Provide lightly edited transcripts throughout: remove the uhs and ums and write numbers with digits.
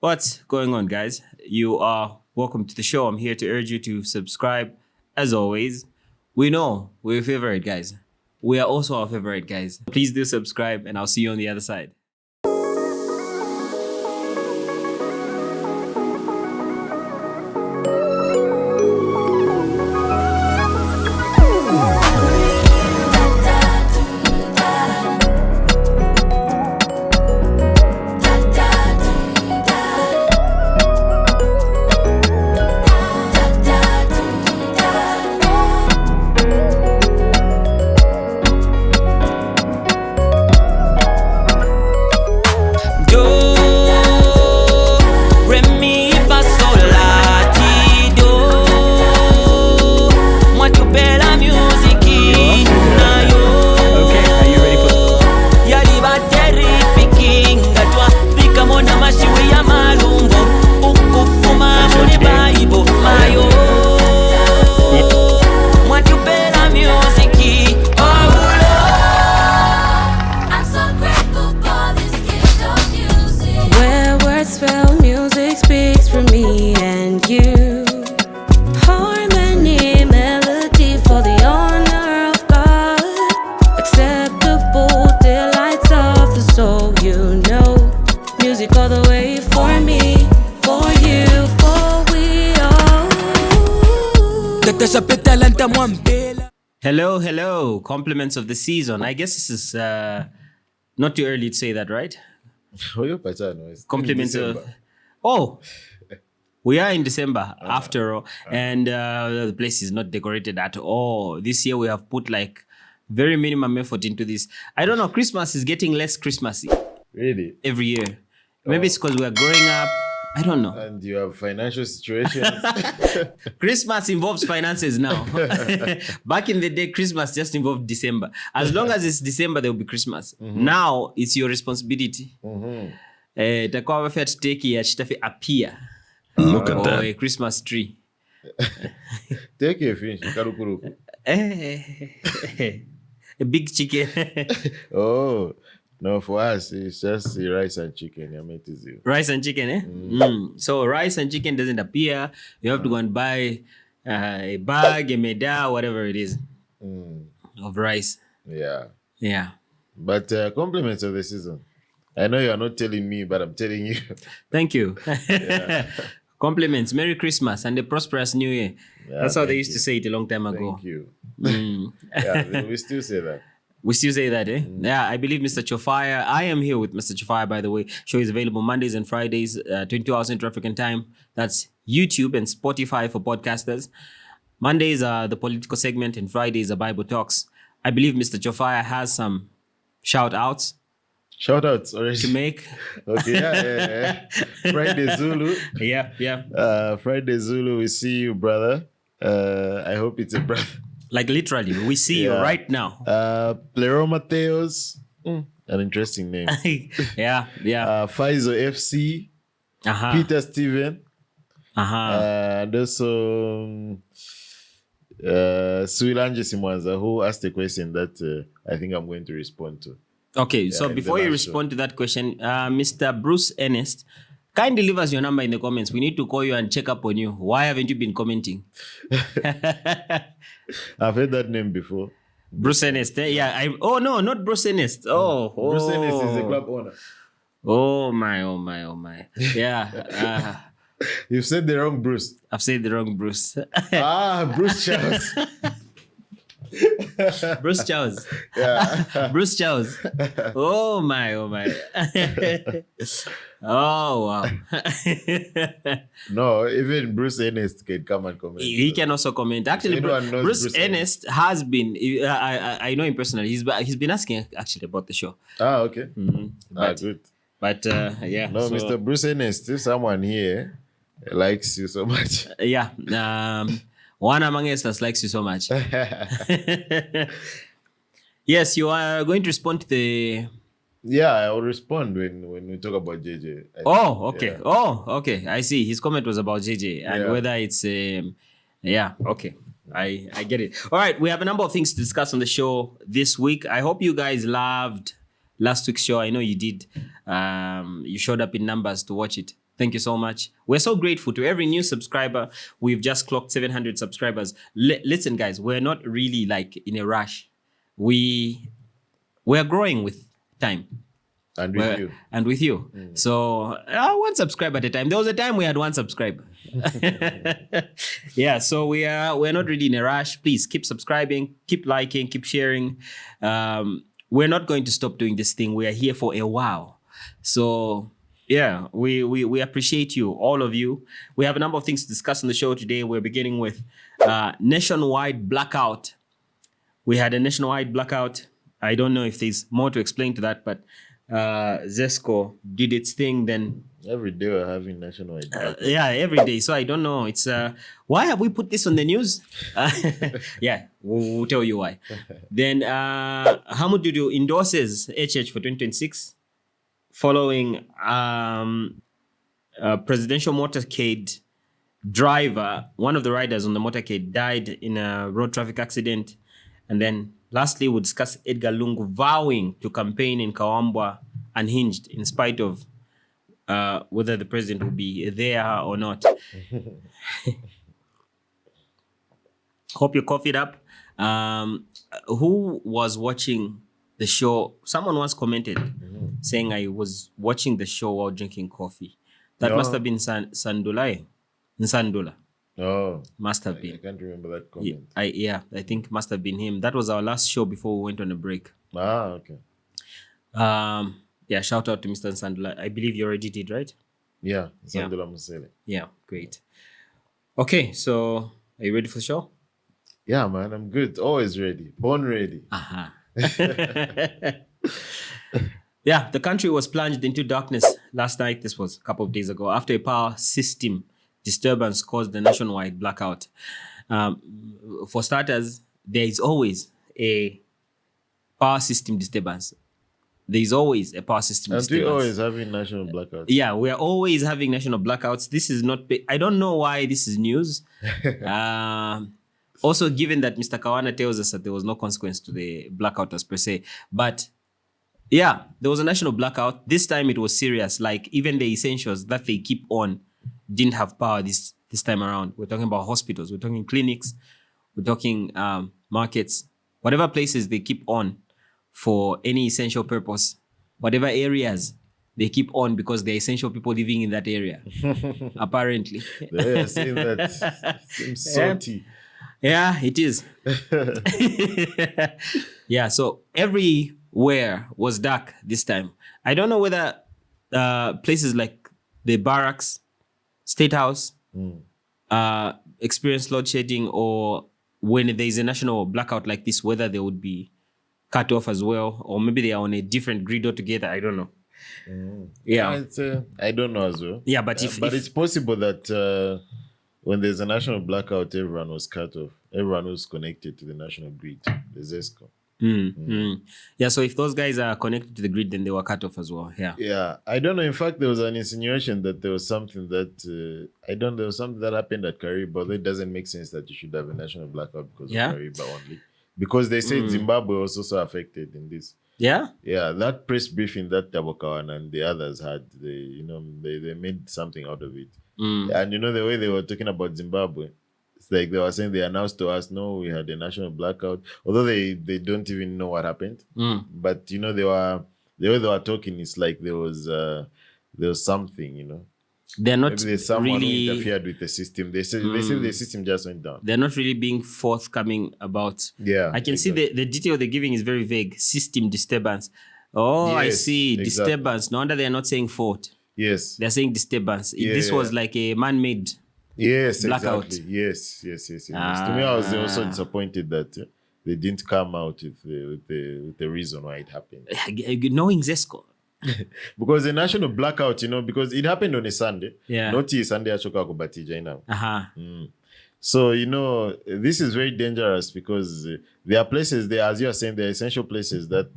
What's going on, guys? You are welcome to the show. I'm here to urge you to subscribe. As always, we know we're your favorite guys. We are also our favorite guys. Please do subscribe, and I'll see you on the other side. Hello. Compliments of the season. I guess this is not too early to say that, right? Compliments of... Oh, we are in December after all. And the place is not decorated at all. This year we have put like very minimum effort into this. I don't know, Christmas is getting less Christmassy. Really? Every year. Maybe it's because we're growing up. I don't know. And you have financial situations. Christmas involves finances now. Back in the day, Christmas just involved December. As long as it's December, there will be Christmas. Now, it's your responsibility. Takuwa to appear. Look at that. A Christmas tree. Take a fish. A big chicken. Oh. No, for us, it's just the rice and chicken. Rice and chicken, eh? So rice and chicken doesn't appear. You have to go and buy a bag, a meda, whatever it is, of rice. Yeah. But compliments of the season. I know you are not telling me, but I'm telling you. Thank you. Compliments. Merry Christmas and a prosperous New Year. Yeah, that's how they used to say it a long time ago. Thank you. Yeah, we still say that. We still say that, eh? Yeah, I believe Mr. Chofire. I am here with Mr. Chofire, by the way. Show is available Mondays and Fridays, 22 hours Central African time. That's YouTube and Spotify for podcasters. Mondays are the political segment and Fridays are Bible Talks. I believe Mr. Chofire has some shout-outs. Shout-outs already? To make. Okay, yeah. Friday Zulu. Yeah. Friday Zulu, we see you, brother. I hope it's a brother. Like literally, we see you right now. Pleroma Theos, an interesting name. Yeah. Faizo FC, Peter Steven, and also Suilanje Simwanza, who asked a question that I think I'm going to respond to. Okay, so before you respond to that question, Mr. Bruce Ernest, kindly leave us your number in the comments. We need to call you and check up on you. Why haven't you been commenting? I've heard that name before. Bruce Ernest, eh? Yeah. No, not Bruce Ernest. Bruce Ernest is the club owner. Oh my. Yeah. You've said the wrong Bruce. I've said the wrong Bruce. Bruce Charles. Bruce Charles. Yeah. Bruce Charles. Oh my. Oh wow. No, even Bruce Ernest can come and comment. He can also comment. Actually, Bruce Ernest has been. I know him personally. He's been asking actually about the show. Okay. Good. But yeah. No, so, Mr. Bruce Ernest, someone here likes you so much. Yeah. One among us likes you so much. Yes, you are going to respond to the... Yeah, I will respond when we talk about JJ. Okay. Yeah. Okay. I see. His comment was about JJ and whether it's... okay. I get it. All right, we have a number of things to discuss on the show this week. I hope you guys loved last week's show. I know you did. You showed up in numbers to watch it. Thank you so much. We're so grateful to every new subscriber. We've just clocked 700 subscribers. Listen, guys, we're not really like in a rush. We're growing with time. And with you. And with you. So one subscriber at a time. There was a time we had one subscriber. Yeah, so we're not really in a rush. Please keep subscribing, keep liking, keep sharing. We're not going to stop doing this thing. We are here for a while. So yeah, we appreciate you, all of you. We have a number of things to discuss on the show today. We're beginning with nationwide blackout. We had a nationwide blackout. I don't know if there's more to explain to that, but Zesco did its thing. Then every day we're having nationwide blackout. yeah, every day. So I don't know. It's why have we put this on the news? Yeah, we'll tell you why. Then Hamududu endorses HH for 2026 following presidential motorcade driver. One of the riders on the motorcade died in a road traffic accident. And then lastly, we'll discuss Edgar Lungu vowing to campaign in Kawambwa unhinged in spite of whether the president will be there or not. Hope you're coffeed up. Who was watching the show? Someone once commented saying I was watching the show while drinking coffee. That must have been Nsandula. Oh, must have been. I can't remember that comment. I think must have been him. That was our last show before we went on a break. Okay. Yeah, shout out to Mr. Nsandula. I believe you already did, right? Yeah, Nsandula Musele. Yeah, great. Okay, so are you ready for the show? Yeah, man, I'm good. Always ready. Born ready. Yeah, the country was plunged into darkness last night. This was a couple of days ago after a power system disturbance caused the nationwide blackout. For starters, there is always a power system disturbance. There is always a power system disturbance. And we always having national blackouts. Yeah, we are always having national blackouts. This is not... I don't know why this is news. Also, given that Mr. Kawana tells us that there was no consequence to the blackout as per se. But yeah, there was a national blackout. This time it was serious. Like even the essentials that they keep on didn't have power this time around. We're talking about hospitals. We're talking clinics. We're talking markets. Whatever places they keep on for any essential purpose. Whatever areas they keep on because they're essential people living in that area. Apparently. Yeah, saying that seems salty. Yeah, it is. Yeah, so everywhere was dark this time. I don't know whether places like the barracks, State House, experience load shedding, or when there is a national blackout like this, whether they would be cut off as well, or maybe they are on a different grid altogether. I don't know. Yeah, I don't know as well. Yeah, but if it's possible that when there's a national blackout, everyone was cut off. Everyone was connected to the national grid, the ZESCO. Yeah, so if those guys are connected to the grid, then they were cut off as well. Yeah, I don't know. In fact, there was an insinuation that there was something that there was something that happened at Kariba, but it doesn't make sense that you should have a national blackout because of Kariba only. Because they said Zimbabwe was also affected in this. Yeah, that press briefing that Tabokawan and the others had, they made something out of it. And the way they were talking about Zimbabwe, it's like they were saying they announced to us, no, we had a national blackout, although they don't even know what happened. But the way they were talking, it's like there was something, they're not maybe there's someone really who interfered with the system. They said the system just went down. They're not really being forthcoming about. Yeah, I can see the detail they're giving is very vague. System disturbance. Oh, yes, I see. Exactly. Disturbance. No wonder they're not saying fault. Yes, they're saying disturbance. This was like a man-made. Yes, blackout. Exactly. Yes. To me, I was also disappointed that they didn't come out with the reason why it happened. Knowing Zesco. Because the national blackout, because it happened on a Sunday. Yeah. Not a Sunday, So, this is very dangerous because there are places there, as you are saying, there are essential places that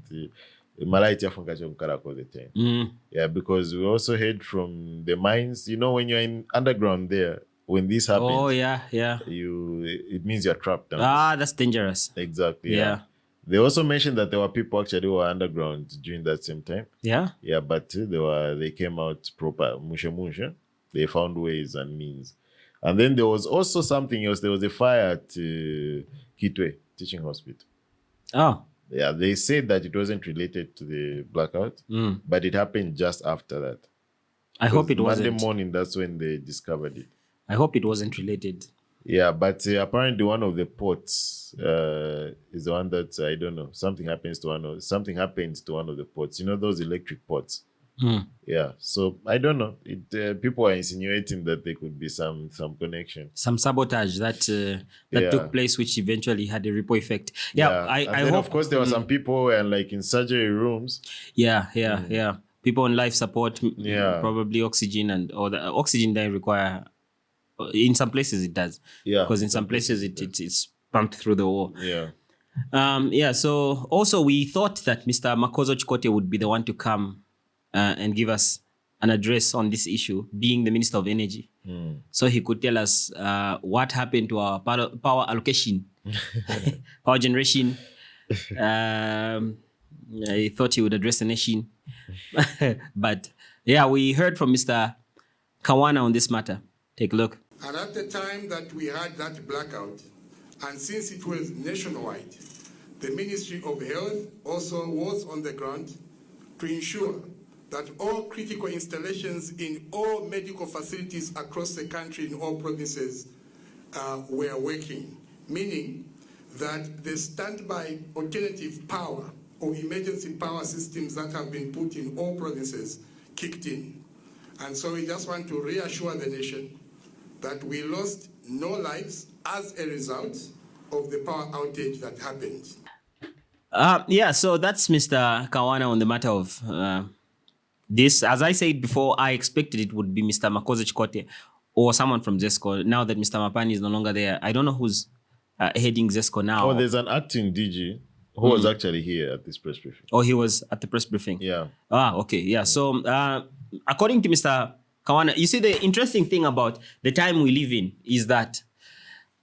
Malaiti all the time. Yeah, because we also heard from the mines, when you're in underground there, when this happens, oh yeah, it means you're trapped down. That's dangerous. Exactly. Yeah. They also mentioned that there were people actually who were underground during that same time. Yeah. Yeah, but they came out proper, musha. they found ways and means. And then there was also something else. There was a fire at Kitwe Teaching Hospital. Oh. Yeah, they said that it wasn't related to the blackout, but it happened just after that. I hope it Monday wasn't. morning, that's when they discovered it. I hope it wasn't related. Yeah, but apparently one of the ports is the one that, I don't know, something happens to one of the ports. You know, those electric ports. Yeah, so I don't know. People are insinuating that there could be some connection, some sabotage that took place, which eventually had a ripple effect. Yeah, I then, hope. Of course, there were some people and like in surgery rooms. Yeah. People on life support, probably oxygen or the oxygen they require. In some places it does, because in some places it's pumped through the wall. So also we thought that Mr. Makozo Chikote would be the one to come and give us an address on this issue, being the Minister of Energy. So he could tell us what happened to our power allocation, power generation. I thought he would address the nation. But we heard from Mr. Kawana on this matter. Take a look. And at the time that we had that blackout, and since it was nationwide, the Ministry of Health also was on the ground to ensure that all critical installations in all medical facilities across the country in all provinces were working, meaning that the standby alternative power or emergency power systems that have been put in all provinces kicked in. And so we just want to reassure the nation that we lost no lives as a result of the power outage that happened. So that's Mr. Kawana on the matter of this. As I said before, I expected it would be Mr. Makozo Chikote or someone from ZESCO. Now that Mr. Mapani is no longer there, I don't know who's heading ZESCO now. Oh, there's an acting DG who was actually here at this press briefing. Oh, he was at the press briefing? Yeah. Okay. Yeah. So according to Mr. Kawana, you see, the interesting thing about the time we live in is that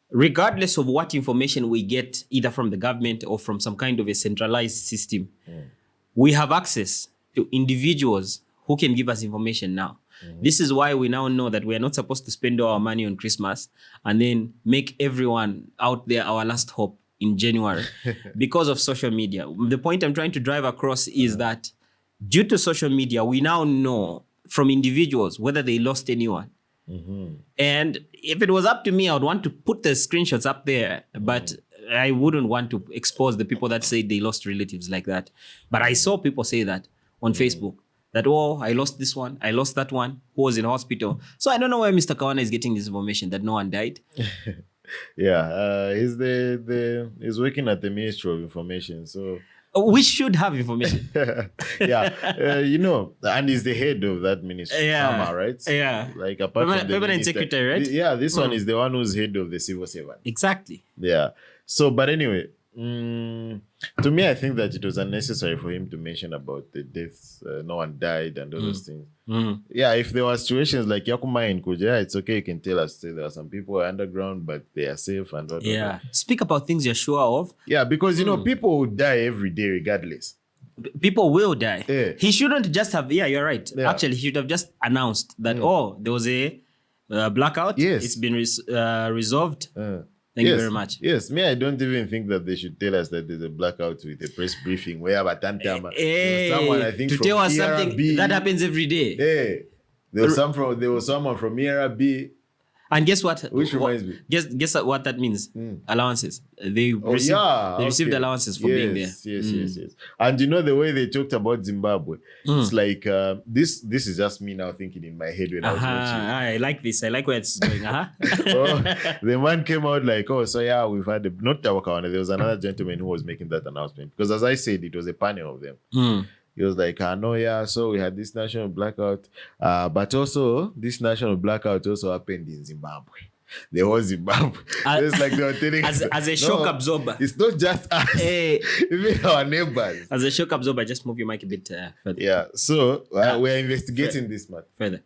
regardless of what information we get, either from the government or from some kind of a centralized system, we have access to individuals who can give us information now. This is why we now know that we are not supposed to spend all our money on Christmas and then make everyone out there our last hope in January because of social media. The point I'm trying to drive across is that due to social media, we now know from individuals whether they lost anyone. And if it was up to me, I would want to put the screenshots up there, but I wouldn't want to expose the people that say they lost relatives like that. But I saw people say that on Facebook, that, I lost this one, I lost that one, who was in hospital. So I don't know where Mr. Kawana is getting this information that no one died. He's he's working at the Ministry of Information, so we should have information. And he's the head of that ministry, right? Yeah. Like apart from the permanent minister, secretary, right? This one is the one who's head of the civil servant. Exactly. Yeah. So, but anyway, to me, I think that it was unnecessary for him to mention about the deaths. No one died and all those things. Yeah, if there were situations like Yakuma and Kuja, it's okay. You can tell us there are some people underground, but they are safe and all that. Speak about things you're sure of. Yeah, because, people will die every day regardless. People will die. Yeah. He shouldn't just have, you're right. Yeah. Actually, he should have just announced that, there was a blackout. Yes. It's been resolved. Thank you very much. Yes, I don't even think that they should tell us that there's a blackout with a press briefing where someone, I think, to from tell us ERB, something that happens every day. There was someone from ERB. And guess what? Which reminds me. Guess what that means? Allowances. They received allowances for being there. Yes. And the way they talked about Zimbabwe, it's like this is just me now thinking in my head when I was watching. I like this. I like where it's going. The man came out like, we've had not Tawakawana. There was another gentleman who was making that announcement. Because as I said, it was a panel of them. He was like, so we had this national blackout. But also, this national blackout also happened in Zimbabwe. There was Zimbabwe. It's like they were telling us. As a shock absorber. It's not just us. Even our neighbors. As a shock absorber, just move your mic a bit further. Yeah, so we're investigating this matter. Further.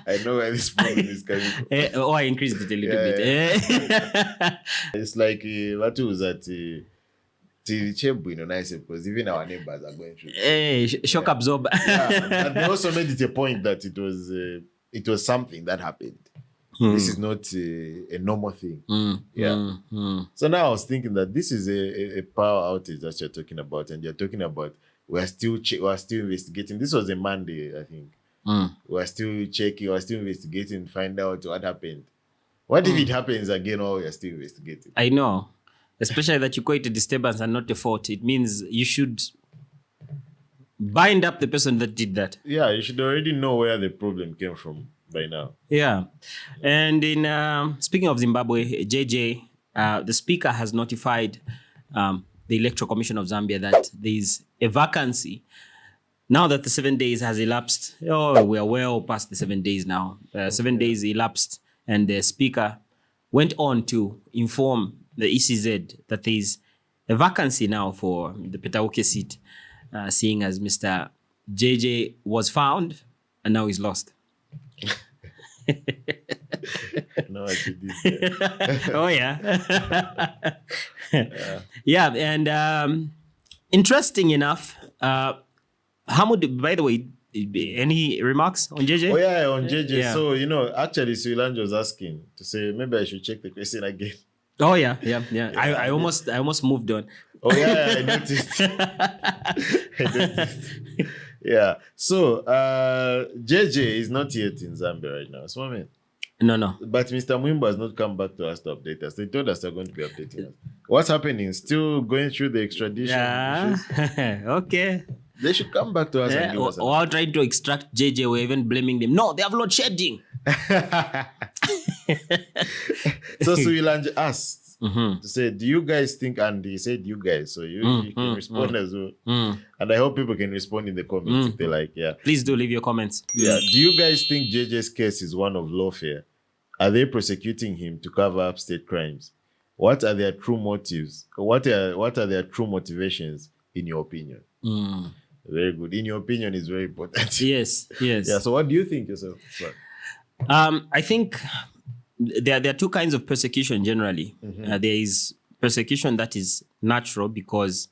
I know where this problem is coming from. I increased it a little bit. It's like, what was that? nice because even our neighbors are going through. Hey, shock absorber. And they also made it a point that it was something that happened. This is not a normal thing. So now I was thinking that this is a power outage that you're talking about, and you're talking about we're still investigating. This was a Monday, I think. We're still checking, we're still investigating, find out what happened. What if it happens again while we're still investigating? I know. Especially that you call it a disturbance and not a fault. It means you should bind up the person that did that. Yeah, you should already know where the problem came from by now. Yeah. And in speaking of Zimbabwe, JJ, the speaker has notified the Electoral Commission of Zambia that there is a vacancy. Now that the 7 days has elapsed, we are well past the 7 days now. 7 days elapsed, and the speaker went on to inform the ECZ that there is a vacancy now for the Petauke seat, seeing as Mr. JJ was found and now he's lost. No, I did this. Oh, yeah. Yeah, and interesting enough, Hamududu, by the way, any remarks on JJ? Oh, yeah, on JJ. Yeah. So, actually, Suilanjo was asking to say, maybe I should check the question again. Oh, yeah. I almost moved on. Oh, yeah, I noticed. Yeah. So, JJ is not yet in Zambia right now. So, I mean, No. but Mr. Mwimbo has not come back to us to update us. They told us they're going to be updating us. What's happening? Still going through the extradition issues? Okay. They should come back to us and give us While trying to extract JJ, we're even blaming them. No, they have load shedding. So Suilanj asked to say, do you guys think, and he said you guys, so you can respond as well. And I hope people can respond in the comments if they like, yeah. Please do leave your comments. Yeah. Do you guys think JJ's case is one of lawfare? Are they prosecuting him to cover up state crimes? What are their true motives? What are their true motivations, in your opinion? Very good. In your opinion is very important. Yes. Yeah. So what do you think yourself? I think there are two kinds of persecution generally. There is persecution that is natural because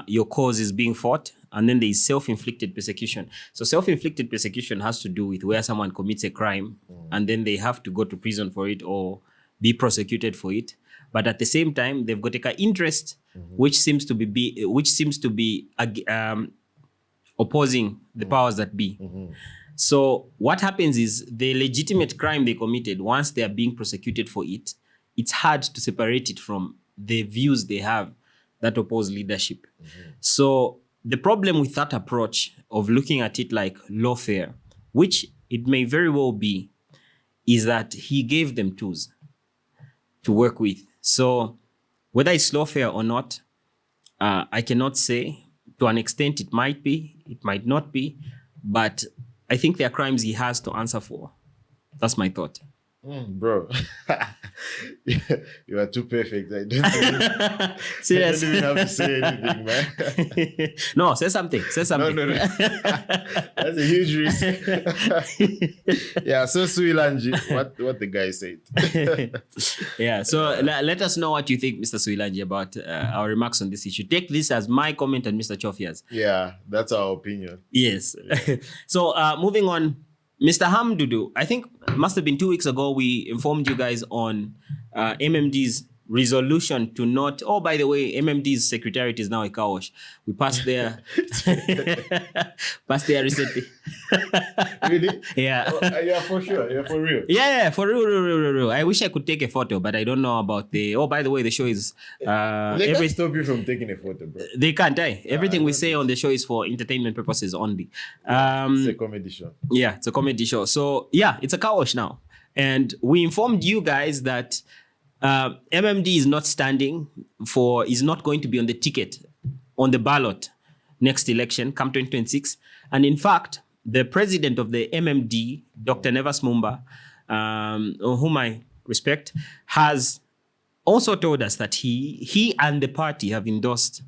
your cause is being fought, and then there is self-inflicted persecution. So self-inflicted persecution has to do with where someone commits a crime and then they have to go to prison for it or be prosecuted for it. But at the same time, they've got an interest which seems to be opposing the powers that be. So what happens is the legitimate crime they committed, once they are being prosecuted for it, it's hard to separate it from the views they have that oppose leadership. So the problem with that approach of looking at it like lawfare, which it may very well be, is that he gave them tools to work with. So whether it's lawfare or not, I cannot say. To an extent, it might be, it might not be, but I think there are crimes he has to answer for. That's my thought. Bro, you are too perfect. I don't even have to say anything, man. No, say something. No. That's a huge risk. Yeah, so Suilanji, what the guy said. Yeah, so let us know what you think, Mr. Suilanji, about our remarks on this issue. Take this as my comment and Mr. Chofia's. Yeah, that's our opinion. Yes. So moving on, Mr. Hamududu, I think it must have been 2 weeks ago, we informed you guys on MMD's resolution to not, oh, by the way, MMD's secretariat is now a kawash. We passed there recently. Really? Yeah. Oh, yeah, for sure. Yeah, for real. Yeah, for real. I wish I could take a photo, but I don't know about oh, by the way, the show is... They can't stop you from taking a photo, bro. They can't, Everything we say on the show is for entertainment purposes only. It's a comedy show. Yeah, it's a comedy show. So, yeah, it's a car wash now. And we informed you guys that MMD is not is not going to be on the ticket, on the ballot next election, come 2026. And in fact, the president of the MMD, Dr. Nevas Mumba, whom I respect, has also told us that he and the party have endorsed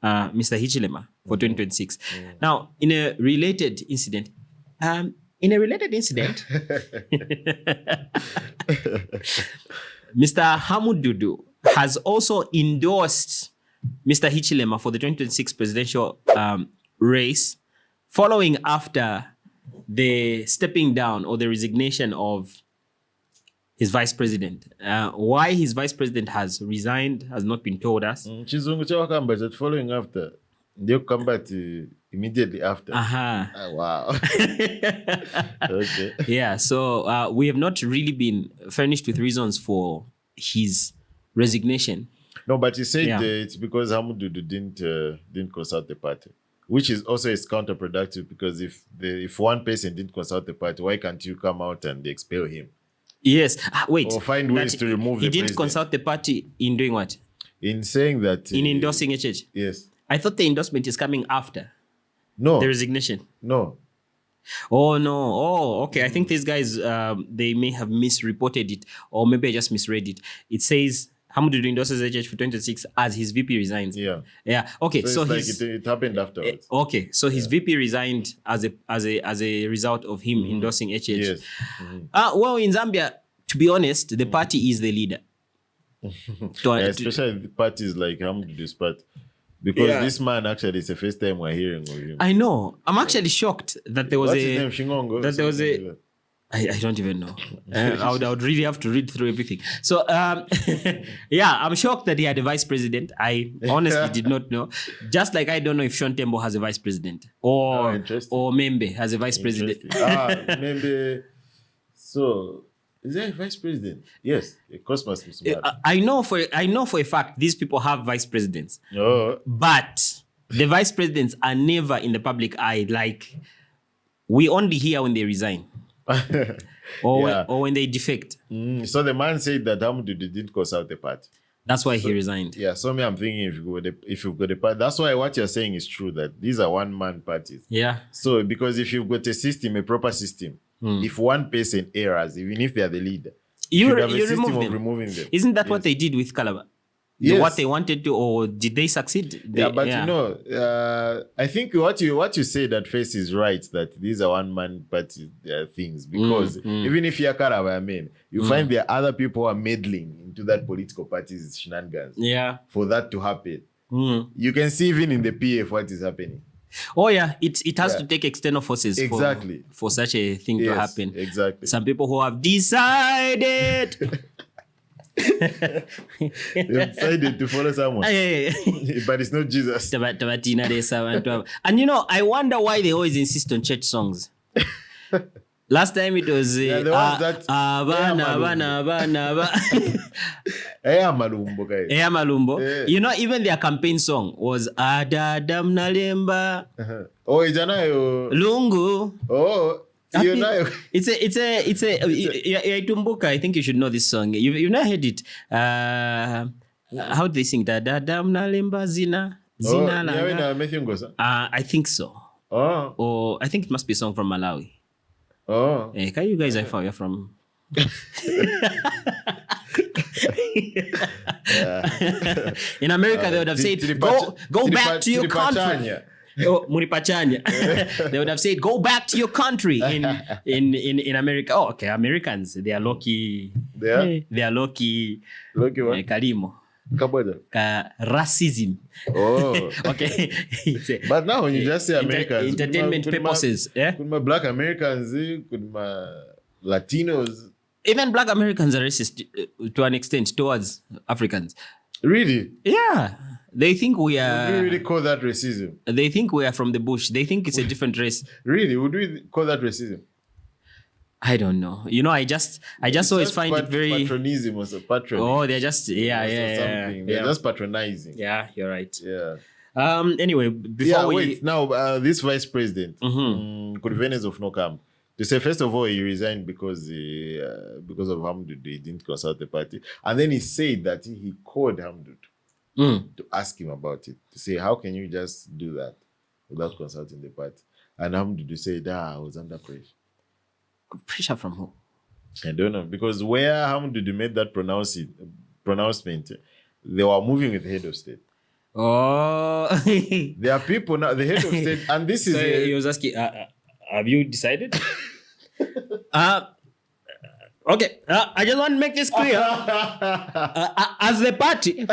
Mr. Hichilema for 2026. Now, in a related incident, Mr. Hamududu has also endorsed Mr. Hichilema for the 2026 presidential race, following after the stepping down or the resignation of his vice president. Why his vice president has resigned has not been told us. Chizungu chawakamba that following after, they'll come back to immediately after. Wow. Okay. Yeah, so we have not really been furnished with reasons for his resignation. No, but he said it's because Hamududu didn't consult the party, which is also is counterproductive because if one person didn't consult the party, why can't you come out and expel him? Yes. Wait. Or find ways to remove the He didn't president. consult the party in doing what? In saying that... In endorsing HH? Yes. I thought the endorsement is coming after No. the resignation. No. Oh, no. Oh, okay. I think these guys, they may have misreported it, or maybe I just misread it. It says Hamududu endorses HH for 2026 as his VP resigns. Yeah. Yeah. Okay. So it's like it happened afterwards. Okay. So his VP resigned as a result of him endorsing HH. Yes. Well, in Zambia, to be honest, the party is the leader. Especially the parties like Hamududu's party. Because this man actually is the first time we're hearing of him. I know. I'm actually shocked that there was What's his name? Shingongo? That there was a... I don't even know. I would really have to read through everything. So, yeah, I'm shocked that he had a vice president. I honestly did not know. Just like I don't know if Sean Tembo has a vice president or Membe has a vice president. Membe. So, is there a vice president? Yes, of course must be smart. I know for a fact these people have vice presidents. Oh. But the vice presidents are never in the public eye. Like, we only hear when they resign. or when they defect. So the man said that Hamududu didn't consult the party. That's why he resigned. Yeah, so I'm thinking if you've got the party, that's why what you're saying is true, that these are one-man parties. Yeah. So because if you've got a system, a proper system, if one person errs, even if they're the leader, you have a system of removing them. Isn't that what they did with Calabar? Yes. What they wanted to, or did they succeed? You know, I think what you said at first is right, that these are one-man party things, because even if you're Calabar, you find there are other people who are meddling into that political party's shenanigans. Yeah. For that to happen. You can see even in the PF what is happening. Oh yeah, it has to take external forces for such a thing to happen. Exactly. Some people who have decided they decided to follow someone. But it's not Jesus. And you know, I wonder why they always insist on church songs. Last time it was Malumbo. You know, even their campaign song was Adadam Nalemba. Oh, Ijanayo Lungu. Oh, it's a Tumbuka. I think you should know this song. You've not heard it. How do they sing that? Adadam Nalemba Zina. I think so. Oh. Or I think it must be a song from Malawi. Oh. Can you guys you're from in America they would have said go back to your country. They would have said go back to your country in America. Oh, okay, Americans, they are lucky. They are lucky. Lucky what? Kalimo. Racism. Oh. Okay. But now when you just say Americans, entertainment purposes. Could my black Americans, could my Latinos. Even black Americans are racist to an extent towards Africans. Really? Yeah. They think we are... Would we really call that racism? They think we are from the bush. They think it's a different race. Really? Would we call that racism? I don't know. You know, I just always find it very... Patronism or patron. Oh, they're just... Yeah. They're just patronizing. Yeah, you're right. Yeah. Anyway, before wait. Now, this vice president, could Venice of no come. To say, first of all, he resigned because of Hamududu. He didn't consult the party. And then he said that he called Hamududu to ask him about it. To say, how can you just do that without consulting the party? And Hamududu said, I was under pressure. Pressure from who? I don't know. Because where Hamududu made that pronouncement, they were moving with the head of state. Oh. There are people now, the head of state, and this is... he was asking, have you decided? Okay, I just want to make this clear. As the party,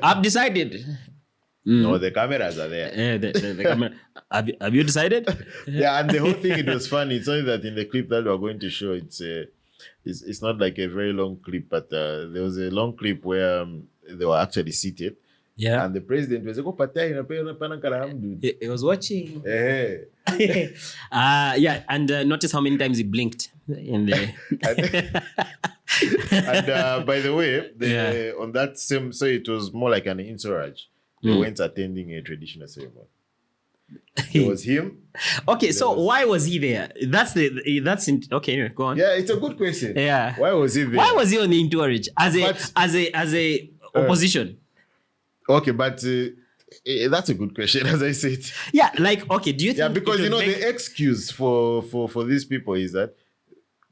I've decided. No, the cameras are there. The camera. Have you decided? Yeah, and the whole thing, it was funny. It's only that in the clip that we're going to show, it's not like a very long clip, but there was a long clip where they were actually seated. Yeah. And the president was like, He was watching. hey. Yeah, and notice how many times he blinked in the. And by the way, on that same, so it was more like an entourage. They weren't attending a traditional ceremony. It was him. Okay, so why was he there? Okay. Anyway, go on. Yeah, it's a good question. Yeah. Why was he there? Why was he on the entourage as a opposition? Okay, but that's a good question, as I said. Yeah, like okay. Do you think? Yeah, because the excuse for these people is that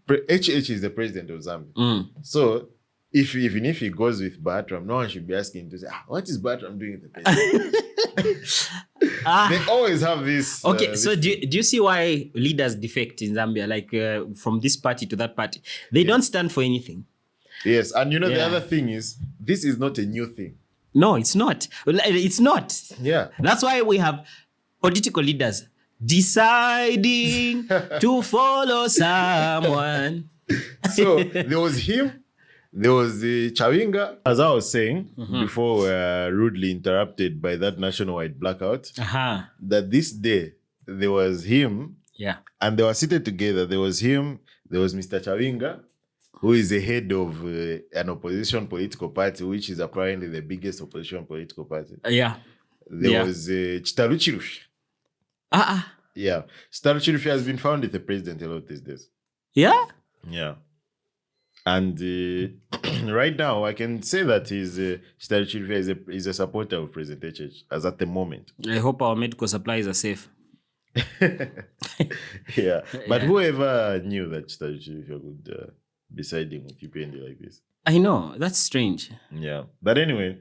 HH is the president of Zambia. So even if he goes with Bartram, no one should be asking to say, what is Bartram doing with the president? They always have this. Okay, so do you see why leaders defect in Zambia? Like from this party to that party, they don't stand for anything. Yes, and the other thing is, this is not a new thing. No, it's not. It's not. Yeah. That's why we have political leaders deciding to follow someone. So there was him, there was the Chawinga. As I was saying before, we were rudely interrupted by that nationwide blackout. That this day there was him, and they were seated together. There was him, there was Mr. Chawinga, who is the head of an opposition political party, which is apparently the biggest opposition political party. There was Chitalu Chirufi. Yeah. Chitalu Chirufi has been found with the president a lot these days. Yeah? Yeah. And right now, I can say that Chitalu Chirufi is a supporter of President HH, as at the moment. I hope our medical supplies are safe. Yeah. But whoever knew that Chitalu Chirufi would... be siding with UPND like this. I know, that's strange. Yeah, but anyway,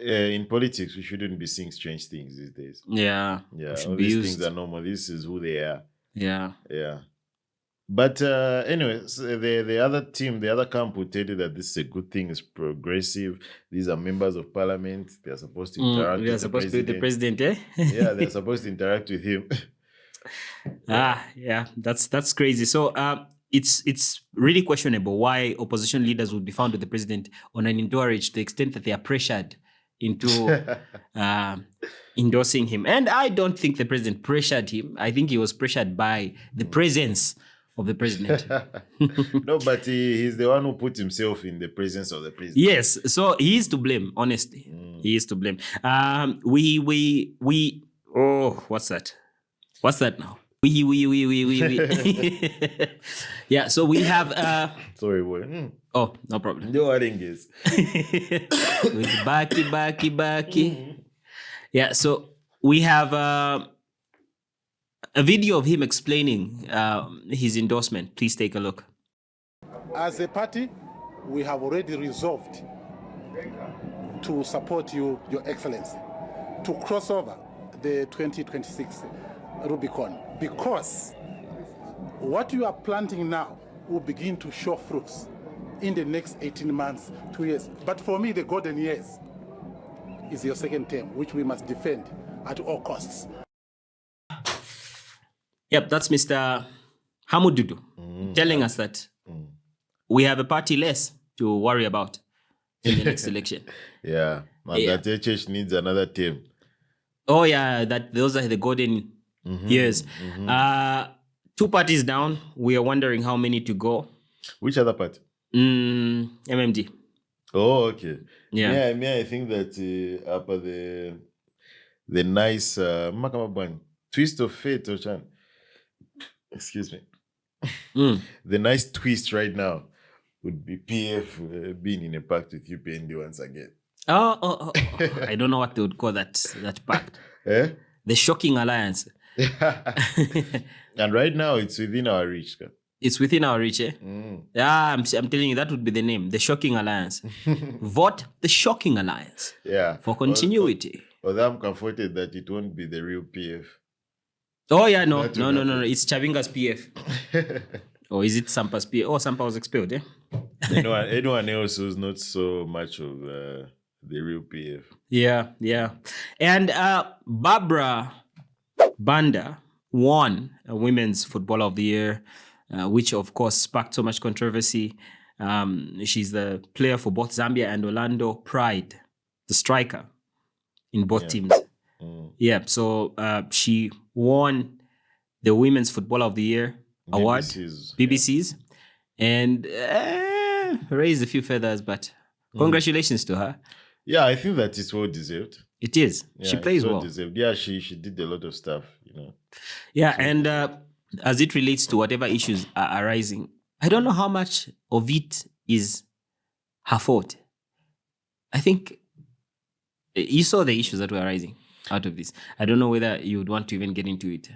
in politics we shouldn't be seeing strange things these days. Yeah, all these things are normal. This is who they are. Yeah. But anyway, so the other team, the other camp will tell you that this is a good thing. It's progressive. These are members of parliament. They are supposed to interact. They are supposed to be the president, eh? Yeah, they're supposed to interact with him. Yeah, that's crazy. So it's really questionable why opposition leaders would be found with the president on an entourage to the extent that they are pressured into endorsing him. And I don't think the president pressured him. I think he was pressured by the presence of the president. No, but he's the one who put himself in the presence of the president. Yes, so he is to blame, honestly. He is to blame. What's that? What's that now? We. Yeah, so we have... Sorry, boy. Oh, no problem. No worries. With Baki. Yeah, so we have a video of him explaining his endorsement. Please take a look. As a party, we have already resolved to support you, Your Excellency, to cross over the 2026 Rubicon, because what you are planting now will begin to show fruits in the next 18 months, 2 years. But for me, the golden years is your second term, which we must defend at all costs. Yep, that's Mr. Hamududu telling us that we have a party less to worry about in the next election. Yeah, that HH needs another term. Oh yeah, that those are the golden years. 2 parties down. We are wondering how many to go. Which other party? MMD. Oh, okay. Yeah. I think that upper the nice twist of fate, Ochan. Excuse me. The nice twist right now would be PF being in a pact with UPND once again. Oh. I don't know what they would call that pact. The shocking alliance. And right now it's within our reach. It's within our reach, eh? Yeah, I'm telling you, that would be the name. The Shocking Alliance. Vote the Shocking Alliance. Yeah. For continuity. Although I'm comforted that it won't be the real PF. Oh, yeah, no. It's Chavinga's PF. Or is it Sampa's PF? Oh, Sampa was expelled, eh? Anyone else who's not so much of the real PF. Yeah. And Barbara Banda won a Women's Footballer of the Year, which of course sparked so much controversy. She's the player for both Zambia and Orlando Pride, the striker in both teams. Yeah, so she won the Women's Footballer of the Year award, BBC's, and raised a few feathers, but congratulations to her. Yeah, I think that is well deserved. It is. Yeah, she plays well. Deserved. Yeah, she did a lot of stuff, Yeah, and as it relates to whatever issues are arising, I don't know how much of it is her fault. I think you saw the issues that were arising out of this. I don't know whether you would want to even get into it.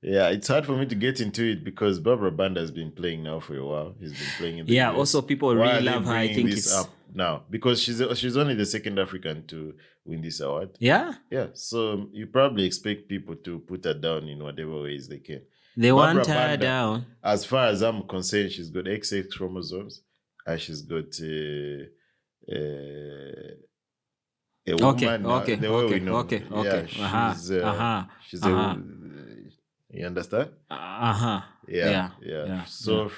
Yeah, it's hard for me to get into it because Barbara Banda has been playing now for a while. He's been playing in the US. Also people really love her. I think it's up now because she's only the second African to win this award. Yeah? Yeah, so you probably expect people to put her down in whatever ways they can. They want her down. As far as I'm concerned, she's got XX chromosomes and she's got a woman. Okay. She's a. You understand? Yeah. So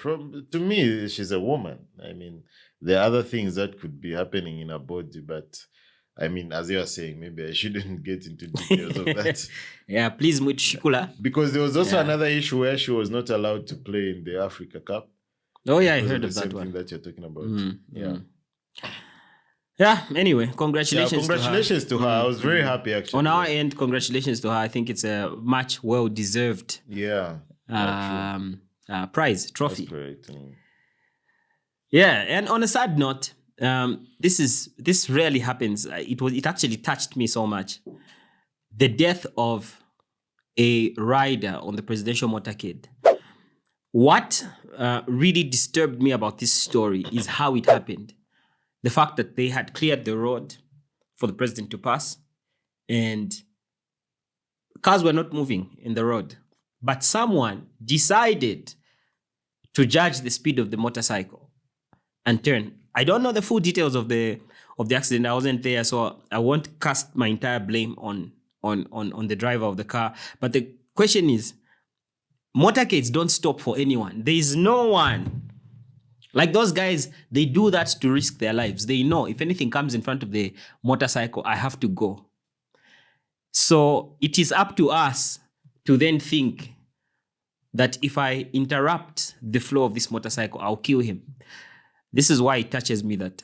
to me, she's a woman. I mean, there are other things that could be happening in her body, but I mean, as you are saying, maybe I shouldn't get into details of that. Yeah, please, Shikula. Because there was also another issue where she was not allowed to play in the Africa Cup. Oh yeah, I heard of that one. Same thing that you're talking about. Yeah, anyway, congratulations to her. I was very happy, actually. On our end, congratulations to her. I think it's a much well-deserved prize, trophy. That's correct. Yeah, and on a sad note, this rarely happens. It actually touched me so much. The death of a rider on the presidential motorcade. What really disturbed me about this story is how it happened. The fact that they had cleared the road for the president to pass and cars were not moving in the road. But someone decided to judge the speed of the motorcycle and turn. I don't know the full details of the accident. I wasn't there, so I won't cast my entire blame on the driver of the car. But the question is, motorcades don't stop for anyone. There is no one. Like those guys, they do that to risk their lives. They know if anything comes in front of the motorcycle, I have to go. So it is up to us to then think that if I interrupt the flow of this motorcycle, I'll kill him. This is why it touches me that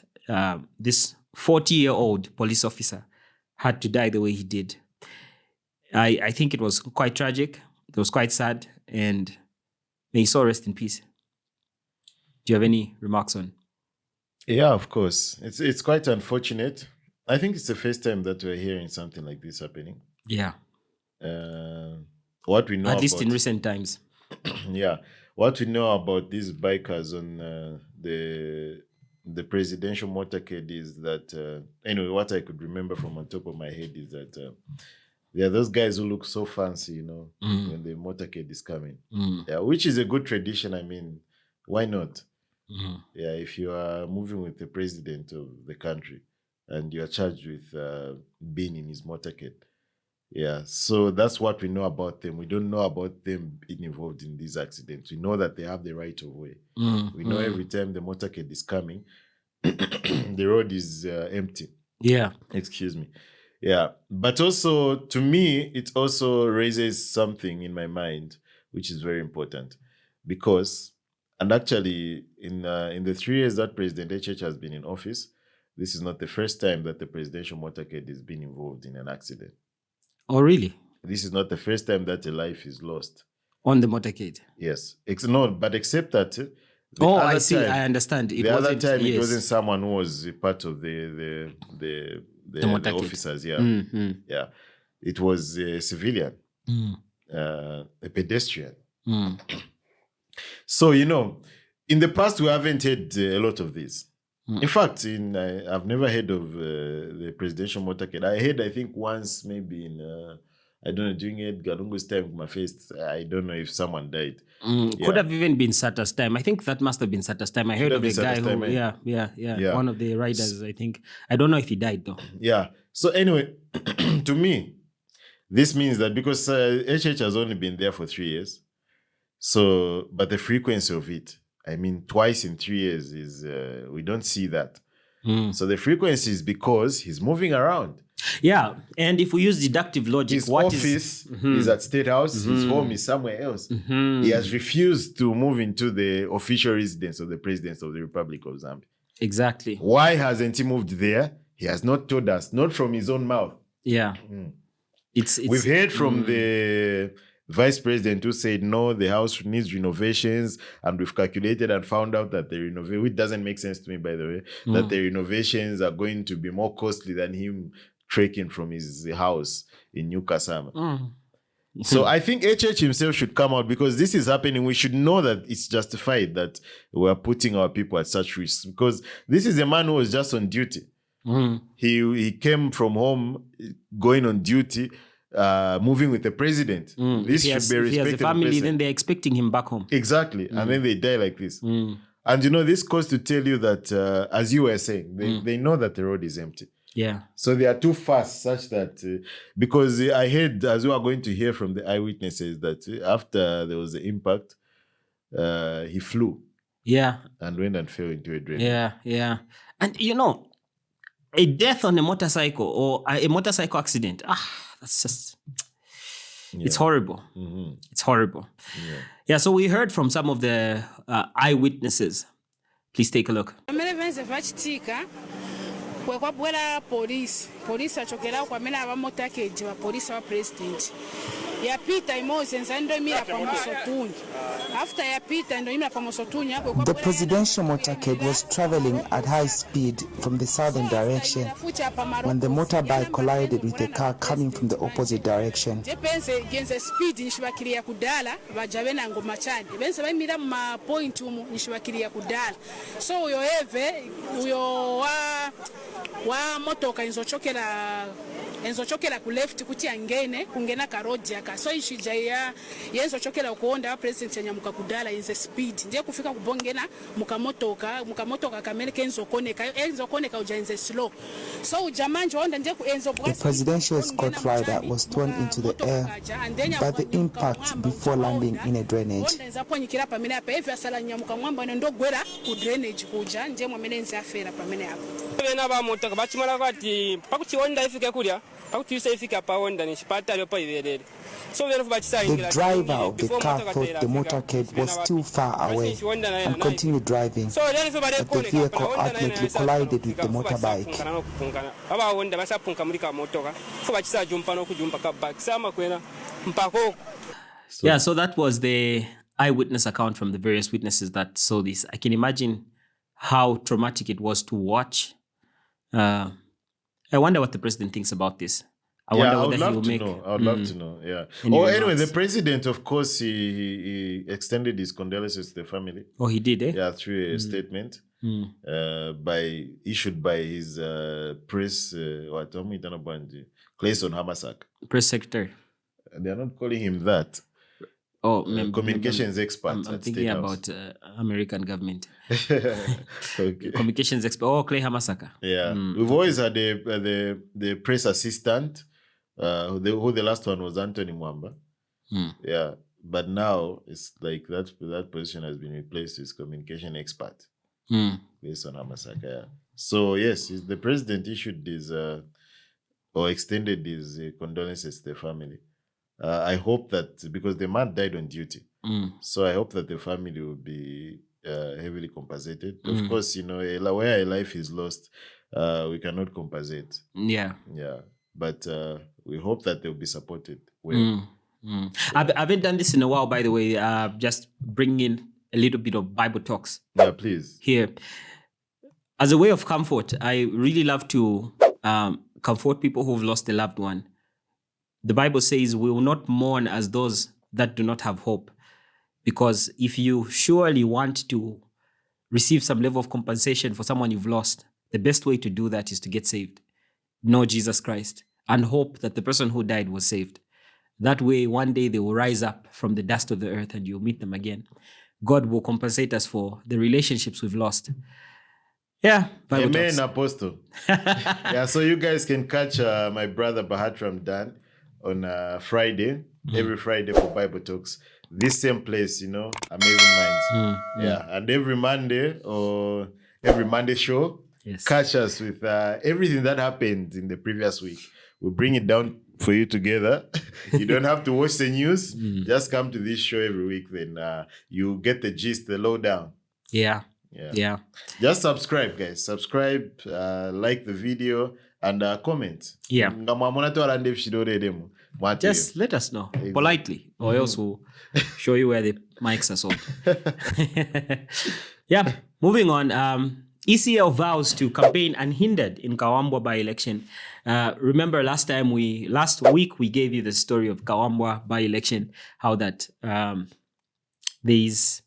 this 40-year-old police officer had to die the way he did. I think it was quite tragic. It was quite sad. And may his soul rest in peace. Do you have any remarks on? Yeah, of course. It's quite unfortunate. I think it's the first time that we're hearing something like this happening. Yeah. What we know at least in recent times. Yeah. What we know about these bikers on the presidential motorcade is that, anyway, what I could remember from on top of my head is that there are those guys who look so fancy, when the motorcade is coming. Yeah, which is a good tradition. I mean, why not? Yeah, if you are moving with the president of the country and you are charged with being in his motorcade. Yeah, so that's what we know about them. We don't know about them being involved in these accidents. We know that they have the right of way. We know every time the motorcade is coming, the road is empty. Yeah. Excuse me. Yeah, but also to me, it also raises something in my mind, which is very important, because, and actually, in the 3 years that President HH has been in office, this is not the first time that the presidential motorcade has been involved in an accident. Oh, really? This is not the first time that a life is lost. On the motorcade? Yes. But except that... I see. I understand. The other time, it wasn't someone who was a part of the officers. Yeah. Mm-hmm. Yeah. It was a civilian, a pedestrian. So, in the past, we haven't had a lot of this. In fact, I've never heard of the presidential motorcade. I heard, I think, once maybe in I don't know, during Edgar Lungu's time, my face, I don't know if someone died. Could have even been Sata's time. I think that must have been Sata's time. I heard have of a been guy Sata's who, time, yeah, one of the riders, I think. I don't know if he died though. Yeah. So anyway, to me, this means that because HH has only been there for 3 years, so, but the frequency of it, I mean, twice in 3 years is, we don't see that. So the frequency is because he's moving around. Yeah, and if we use deductive logic, His office is at State House, his home is somewhere else. He has refused to move into the official residence of the President of the Republic of Zambia. Exactly. Why hasn't he moved there? He has not told us, not from his own mouth. Yeah. It's We've heard from the vice president who said, no, the house needs renovations, and we've calculated and found out that the renovation, which doesn't make sense to me, by the way, that the renovations are going to be more costly than him trekking from his house in New Kasama. So I think HH himself should come out, because this is happening. We should know that it's justified that we're putting our people at such risk, because this is a man who was just on duty. He came from home, going on duty, moving with the president. This should be a if he has a respectable family, person. then they're expecting him back home. Exactly. And then they die like this. And you know, this goes to tell you that, as you were saying, they know that the road is empty. Yeah. So they are too fast, such that, because I heard, as we are going to hear from the eyewitnesses, that after there was the impact, he flew. Yeah. And went and fell into a drain. Yeah. And you know, a death on a motorcycle or a motorcycle accident, that's just, it's horrible. It's horrible. Yeah, so we heard from some of the eyewitnesses. Please take a look. kwekabwera polisi achokera kwamene aba Motorcade wa polisi wa president yapita imoze nzando imira pamosotunyi after yapita ndo imira pamosotunyi hapo. The presidential motorcade was traveling at high speed from the southern direction when the motorbike collided with a car coming from the opposite direction. Jepense genze speed nishibakiria kudala bajabena ngoma chandi bense bayimira ma point umu nishibakiria kudala so uyo eve uyo wa motoka enzochokera ku left kuti angene kungena ka road yaka so ishija yenzochokera kuonda president yanyamuka kudala inze speed ndiye kufika kubongena mukamotoka kamene enzokoneka uja inze slow so ujamanje onda ndiye ku enzo. The presidential escort rider was thrown into the air by the impact before landing in a drainage. Zaponyikira pamene apa evi asala nyamuka mwamba ndogwera ku drainage kuja ndiye mwamene enze afera pamene apa. Bena ba motoka bachimala kwati pakuchionda ifike kulya pakutisa ifika paonda nishipata lyo payiverere. The driver of the car thought the motorcade was still far away and continued driving, but the vehicle ultimately collided with the motorbike. Yeah, so that was the eyewitness account from the various witnesses that saw this. I can imagine how traumatic it was to watch. I wonder what the president thinks about this. I would love to know. Yeah. Anyway, the president, of course, he extended his condolences to the family. Oh, he did, eh? Yeah, through a statement issued by his press, Clayson Hamasaka. Press secretary. They are not calling him that. Oh, communications expert. I'm thinking about American government. Okay. Communications expert. Oh, Clay Hamasaka. Yeah, we've always had the press assistant. Who the last one was Anthony Mwamba. Yeah, but now it's like that position has been replaced with communication expert based on Hamasaka. Yeah. So yes, the president issued this or extended his condolences to the family. I hope that, because the man died on duty, so I hope that the family will be heavily compensated. Of course, you know, where a life is lost, we cannot compensate. Yeah. But we hope that they'll be supported well. I haven't done this in a while, by the way. Just bring in a little bit of Bible talks. Yeah, please. Here. As a way of comfort, I really love to comfort people who've lost a loved one. The Bible says we will not mourn as those that do not have hope. Because if you surely want to receive some level of compensation for someone you've lost, the best way to do that is to get saved. Know Jesus Christ and hope that the person who died was saved. That way, one day they will rise up from the dust of the earth and you'll meet them again. God will compensate us for the relationships we've lost. Yeah. Bible Amen, Talks. Apostle. Yeah, so you guys can catch my brother Bahatram Dan on Friday, every Friday for Bible Talks. This same place, Amazing Minds. Yeah, and every Monday or every Monday show, catch us with everything that happened in the previous week. We'll bring it down for you together. You don't have to watch the news. Just come to this show every week. Then you get the gist, the lowdown. Yeah. Just subscribe, guys. Subscribe, like the video, and comment. Yeah. Just let us know politely, or else we'll show you where the mics are sold. Yeah. Moving on. ECL vows to campaign unhindered in Kawambwa by-election. Remember last week we gave you the story of Kawambwa by-election, how that there's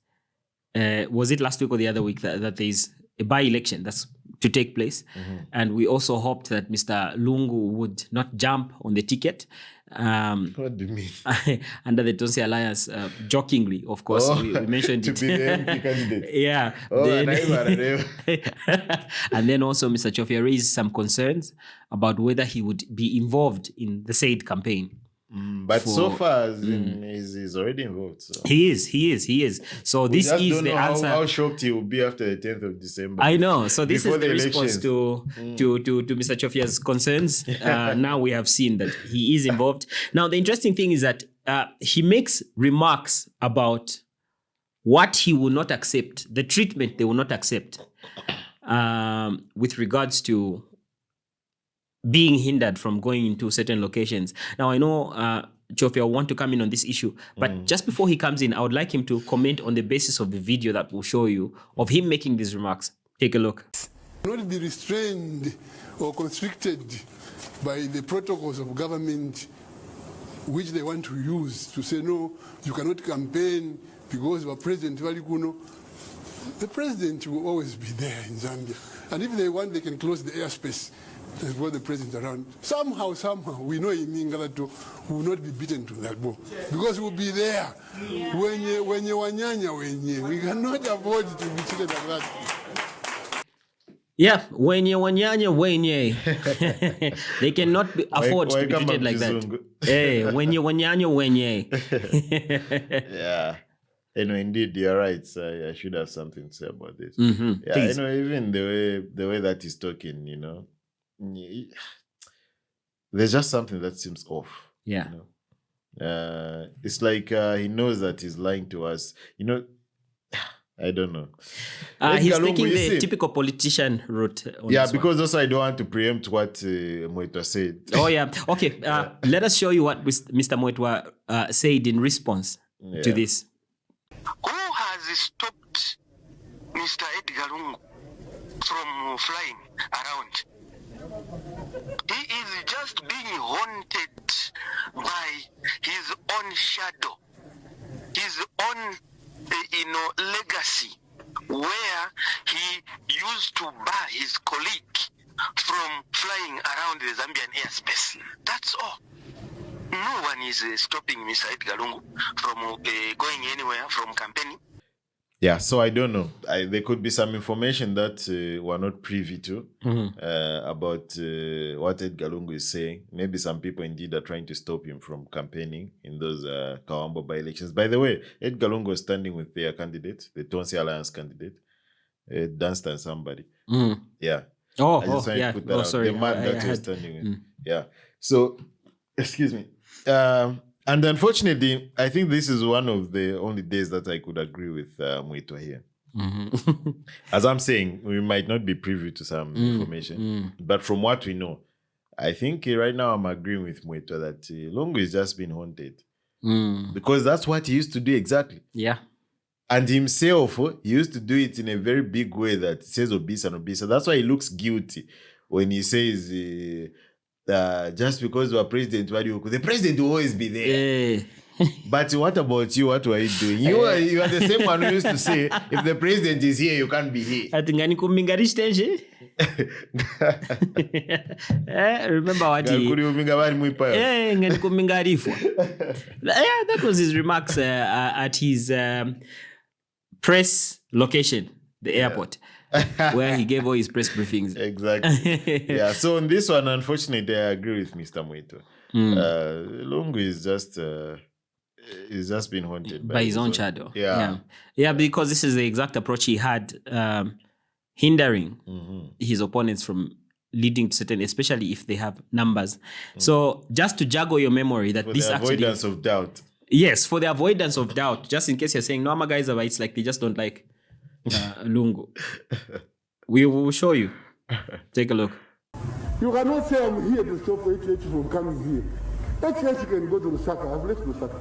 was it last week or the other week that there's a by-election that's to take place. And we also hoped that Mr. Lungu would not jump on the ticket. What do you mean? Under the Tonsi Alliance, jokingly, of course, we mentioned to it. be the MP candidate. Yeah. And then also Mr. Chofia raised some concerns about whether he would be involved in the said campaign. But so far, he's already involved. So. He is. So this is the answer. How shocked he will be after the 10th of December. I know. So this is the response to Mr. Chofia's concerns. Now we have seen that he is involved. Now the interesting thing is that he makes remarks about what he will not accept, the treatment they will not accept, with regards to being hindered from going into certain locations. Now, I know Chofia will want to come in on this issue, but just before he comes in, I would like him to comment on the basis of the video that will show you of him making these remarks. Take a look. Not be restrained or constricted by the protocols of government which they want to use to say, no, you cannot campaign because of President Walikuno. The president will always be there in Zambia. And if they want, they can close the airspace. There's what the president around. Somehow, we know in Ingalato will not be beaten to that ball. Because we'll be there. When you wanyanya, we cannot afford to be treated like that. Yeah, wenye. They cannot afford to be treated like that. Hey, wenye. Yeah. Indeed, you're right. So I should have something to say about this. Yeah, Please. Even the way that he's talking, there's just something that seems off. Yeah. It's like he knows that he's lying to us. I don't know. He's taking the typical politician route. Because also I don't want to preempt what Moitwa said. Oh, yeah. Okay. Let us show you what Mr. Moitwa said in response to this. Who has stopped Mr. Edgar Lungu from flying around? He is just being haunted by his own shadow, his own, legacy, where he used to bar his colleague from flying around the Zambian airspace. That's all. No one is stopping Mr. Edgar Lungu from going anywhere, from campaigning. Yeah, so I don't know. There could be some information that we're not privy to about what Edgar Lungu is saying. Maybe some people indeed are trying to stop him from campaigning in those Kawambwa by-elections. By the way, Edgar Lungu was standing with their candidate, the Tonsi Alliance candidate, Dunstan somebody. Yeah. Oh, I just wanted to put that out. Sorry. The man that he was standing with. Yeah. So, excuse me. And unfortunately, I think this is one of the only days that I could agree with Moitwa here. As I'm saying, we might not be privy to some information, but from what we know, I think right now I'm agreeing with Moitwa that Lungu is just being haunted. Because that's what he used to do exactly. Yeah. And himself, he used to do it in a very big way that says obese and obese. So that's why he looks guilty when he says... just because you are president, the president will always be there. But what about you? What were you doing? You are the same one who used to say, if the president is here, you can't be here. Remember what he... that was his remarks at his press location, the airport, where he gave all his press briefings. Exactly. Yeah. So on this one, unfortunately, I agree with Mr. Mwito. Lungu is just been haunted by his own shadow. Yeah, because this is the exact approach he had, hindering his opponents from leading to certain, especially if they have numbers. So just to juggle your memory that for this the actually... avoidance of doubt. Yes, for the avoidance of doubt, just in case you're saying, no, guys, it's like they just don't like Lungu. We will show you. Take a look. You cannot say I'm here to stop HH from coming here. HH can go to Lusaka. I've left Lusaka.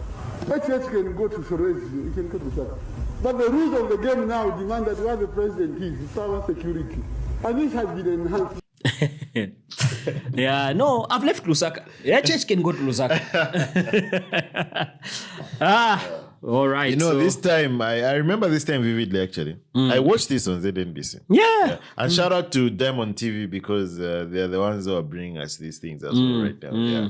HH can go to Sorezi. He can go to Lusaka. But the rules of the game now demand that where the president is, power security. And this has been enhanced. Yeah, no, I've left Lusaka. HH can go to Lusaka. All right. You know, this time, I remember this time vividly, actually. I watched this on ZNBC. Yeah. And shout out to them on TV because they're the ones who are bringing us these things as well right now. Yeah.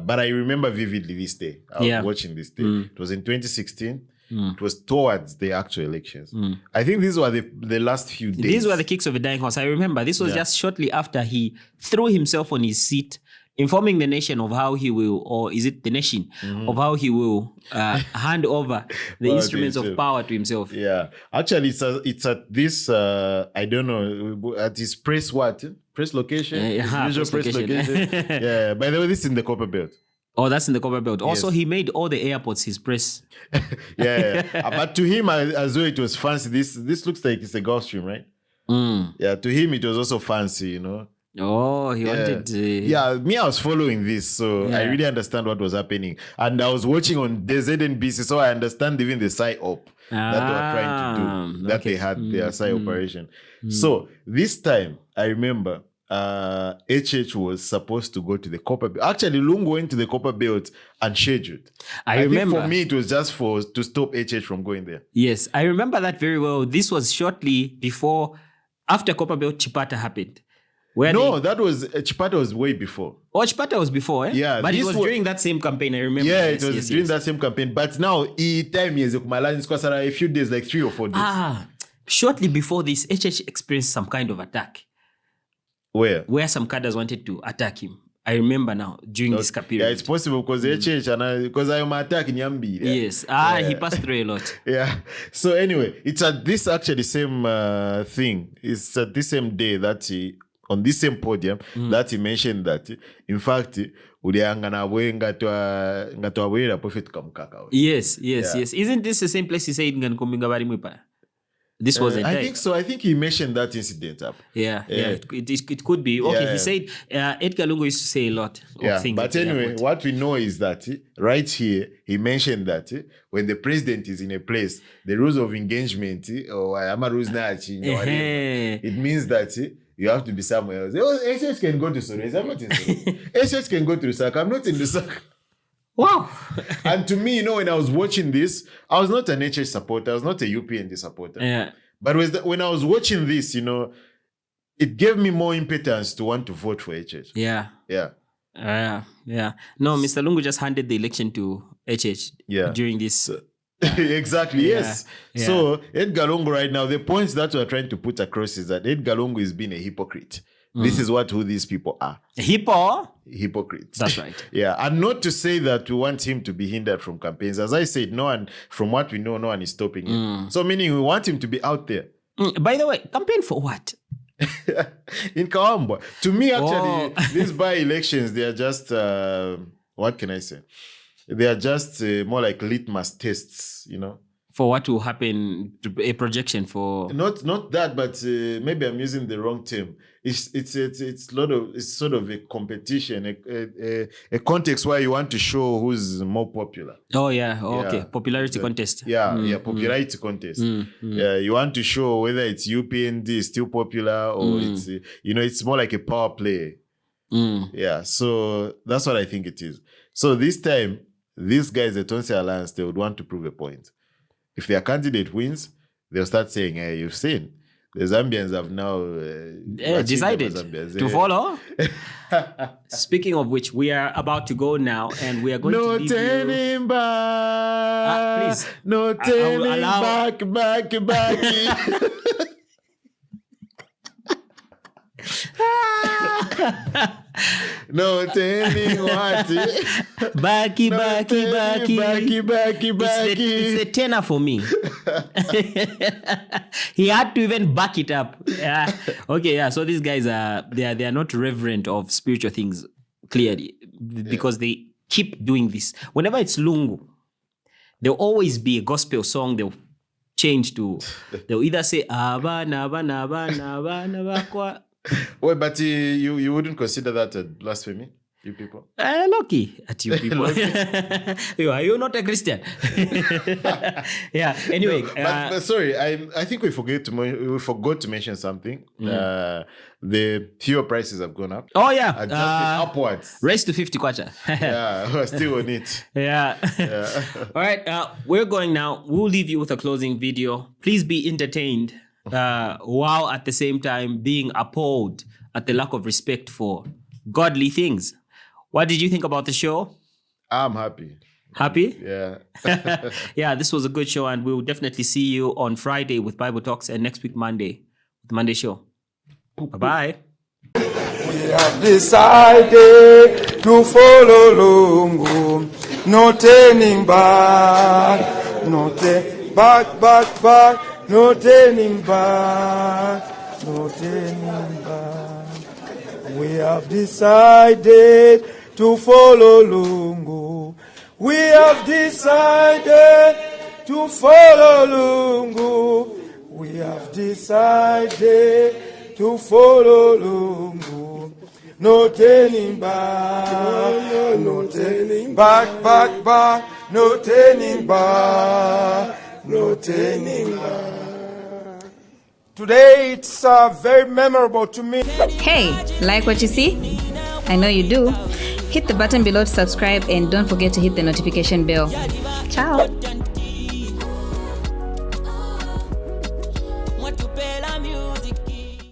But I remember vividly this day. I was watching this day. It was in 2016. It was towards the actual elections. I think these were the last few days. These were the kicks of a dying horse. I remember this was just shortly after he threw himself on his seat, informing the nation of how he will, or is it the nation, of how he will hand over the instruments of power to himself. Yeah. Actually, it's at this, I don't know, at his press location? Usual press location. Yeah. By the way, this is in the Copper Belt. Oh, that's in the Copper Belt. Also, he made all the airports his press. But to him, as though it was fancy, this looks like it's a Gulfstream, right? Yeah, to him, it was also fancy, you know. Oh, he wanted... me, I was following this, so I really understand what was happening. And I was watching on the ZNBC, so I understand even the PSYOP that they were trying to do, that they had their PSY operation. So this time, I remember... HH was supposed to go to the Copper Belt. Actually, Lungu went to the Copper Belt unscheduled. I remember. Think for me, it was just to stop HH from going there. Yes, I remember that very well. This was shortly after Copper Belt, Chipata happened. Chipata was way before. Oh, Chipata was before, eh? Yeah. But it was during that same campaign, I remember. Yeah, it was during that same campaign. But now, a few days, like 3 or 4 days. Shortly before this, HH experienced some kind of attack. Where some cadres wanted to attack him. I remember now, during this period. Yeah, it's possible because because I am attacking Yambi. Yes. He passed through a lot. Yeah. So anyway, it's at this actually same thing. It's at this same day that on this same podium, that he mentioned that, in fact, Yes. Isn't this the same place he said this wasn't I think so. I think he mentioned that incident up. Yeah. It could be. Okay, he said Edgar Lungu used to say a lot of things. But anyway, what we know is that right here, he mentioned that when the president is in a place, the rules of engagement, it means that you have to be somewhere else. HH can go to Sorez. I'm not in Sorez. HH can go to Lusaka. I'm not in Lusaka. Wow. And to me, when I was watching this, I was not an HH supporter. I was not a UPND supporter. Yeah. But when I was watching this, it gave me more impetus to want to vote for HH. Yeah. Yeah. No, Mr. Lungu just handed the election to HH during this. Exactly, yes. Yeah. So Edgar Lungu right now, the points that we're trying to put across is that Edgar Lungu is being a hypocrite. This is who these people are. Hypocrites. That's right. Yeah, and not to say that we want him to be hindered from campaigns. As I said, no one, from what we know, no one is stopping him. So meaning we want him to be out there. By the way, campaign for what? In Kawambwa. To me, actually, these by-elections, they are just, what can I say? They are just more like litmus tests, For what will happen, a projection for... Not that, but maybe I'm using the wrong term. It's sort of a competition, a context where you want to show who's more popular. Oh yeah, okay, popularity contest. Popularity contest. Yeah, you want to show whether it's UPND is still popular or it's it's more like a power play. Yeah, so that's what I think it is. So this time, these guys, the Tonsi Alliance, they would want to prove a point. If their candidate wins, they'll start saying, hey, you've seen, the Zambians have now decided Zambians, to follow. Speaking of which, we are about to go now, and we are going to leave turning back. Please. No turning back. No turning what? Backy. Backy. It's a tenor for me. He had to even back it up. Yeah. Okay, yeah. So these guys they are not reverent of spiritual things, clearly, because they keep doing this. Whenever it's Lungu, there'll always be a gospel song they'll change to. They'll either say Aba Naba kwa. Wait, but you wouldn't consider that a blasphemy, you people? Lucky at you people. You're not a Christian. Yeah. Anyway, but sorry, I think we forgot to mention something. The fuel prices have gone up. Oh yeah, adjusted upwards. Raised to 50 kwacha. Yeah, we're still on it. Yeah. All right, we're going now. We'll leave you with a closing video. Please be entertained. While at the same time being appalled at the lack of respect for godly things. What did you think about the show? I'm happy. Happy? Yeah. Yeah, this was a good show, and we'll definitely see you on Friday with Bible Talks, and next week Monday with the Monday show. Bye-bye. We have decided to follow Lungu, no turning back, no back. No turning back, no turning back. We have decided to follow Lungu. We have decided to follow Lungu. We have decided to follow Lungu. No turning back, no turning back, no turning back. No turning back. Today it's very memorable to me. Hey, like what you see? I know you do. Hit the button below to subscribe, and don't forget to hit the notification bell. Ciao.